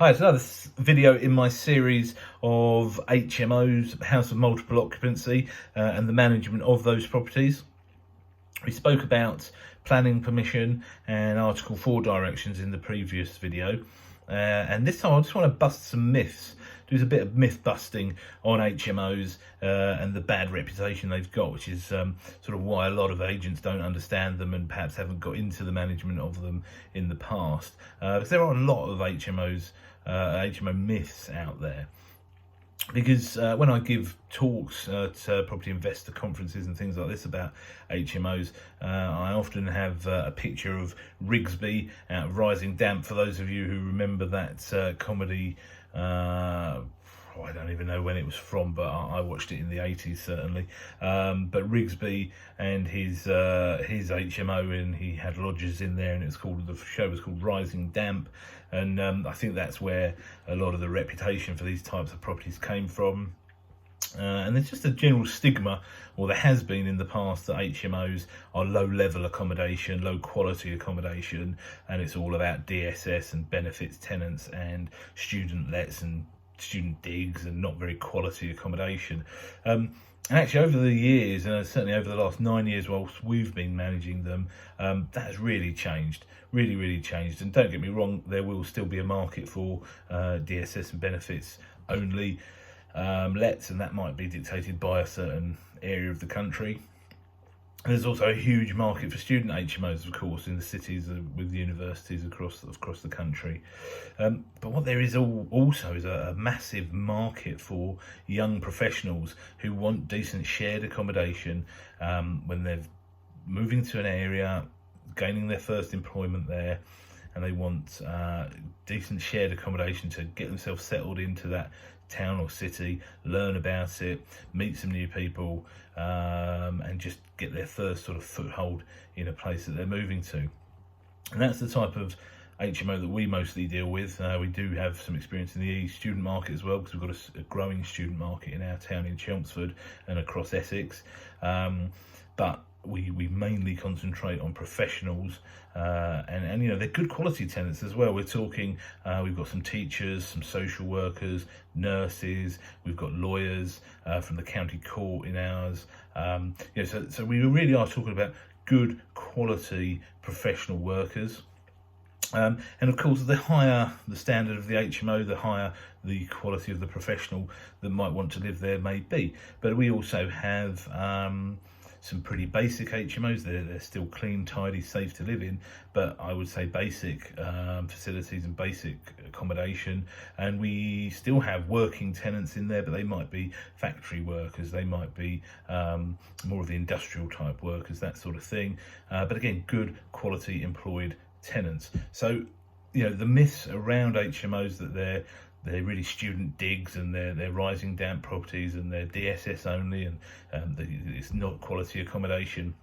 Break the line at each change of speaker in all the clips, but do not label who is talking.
Hi, it's another video in my series of HMOs, House of Multiple Occupancy, and the management of those properties. We spoke about planning permission and Article 4 directions in the previous video. And this time I just want to bust some myths, do a bit of myth busting on HMOs and the bad reputation they've got, which is sort of why a lot of agents don't understand them and perhaps haven't got into the management of them in the past. Because there are a lot of HMO myths out there. Because when I give talks at property investor conferences and things like this about HMOs, I often have a picture of Rigsby out of Rising Damp. For those of you who remember that comedy, I don't even know when it was from, but I watched it in the 80s certainly. But Rigsby and his HMO, and he had lodgers in there, and the show was called Rising Damp. And I think that's where a lot of the reputation for these types of properties came from. And there's just a general stigma, or there has been in the past, that HMOs are low-level accommodation, low-quality accommodation, and it's all about DSS and benefits tenants and student lets and student digs and not very quality accommodation. And actually over the years, and certainly over the last 9 years whilst we've been managing them, that has really changed, really changed. And don't get me wrong, there will still be a market for DSS and benefits only lets, and that might be dictated by a certain area of the country. There's also a huge market for student HMOs, of course, in the cities with universities across the country. But what there is also is a massive market for young professionals who want decent shared accommodation when they're moving to an area, gaining their first employment there, and they want decent shared accommodation to get themselves settled into that town or city, learn about it, meet some new people, and just get their first sort of foothold in a place that they're moving to. And that's the type of HMO that we mostly deal with. We do have some experience in the student market as well, because we've got a growing student market in our town in Chelmsford and across Essex. But we mainly concentrate on professionals, and you know, they're good quality tenants as well. We're talking, we've got some teachers, some social workers, nurses, we've got lawyers from the county court in ours. So we really are talking about good quality professional workers. And of course, the higher the standard of the HMO, the higher the quality of the professional that might want to live there may be. But we also have some pretty basic HMOs. They're still clean, tidy, safe to live in, but I would say basic facilities and basic accommodation. And we still have working tenants in there, but they might be factory workers, they might be more of the industrial type workers, that sort of thing. But again, good quality employed tenants. So, you know, the myths around HMOs that they're really student digs and they're rising damp properties and they're DSS only and it's not quality accommodation,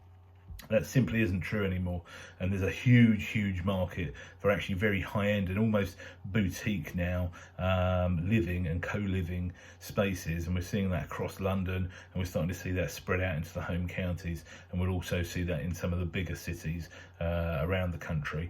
that simply isn't true anymore. And there's a huge market for actually very high-end and almost boutique now living and co-living spaces, and we're seeing that across London, and we're starting to see that spread out into the home counties, and we'll also see that in some of the bigger cities around the country.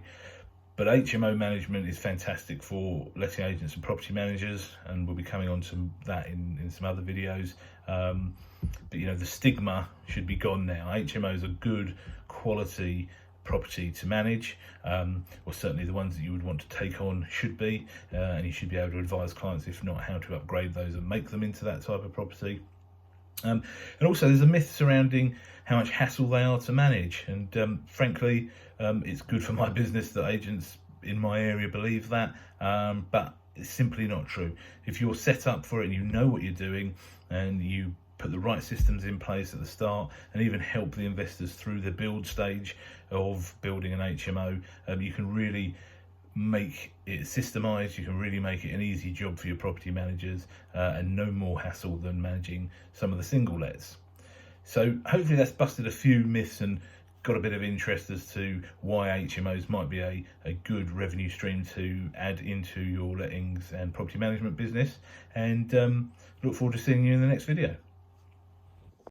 But HMO management is fantastic for letting agents and property managers, and we'll be coming on to that in some other videos. But you know, the stigma should be gone now. HMOs are good quality property to manage, or certainly the ones that you would want to take on should be, and you should be able to advise clients, if not, how to upgrade those and make them into that type of property. And also there's a myth surrounding how much hassle they are to manage, and frankly it's good for my business that agents in my area believe that, but it's simply not true. If you're set up for it and you know what you're doing, and you put the right systems in place at the start, and even help the investors through the build stage of building an HMO, you can really make it systemized, you can really make it an easy job for your property managers, and no more hassle than managing some of the single lets. So hopefully that's busted a few myths and got a bit of interest as to why HMOs might be a good revenue stream to add into your lettings and property management business, and look forward to seeing you in the next video.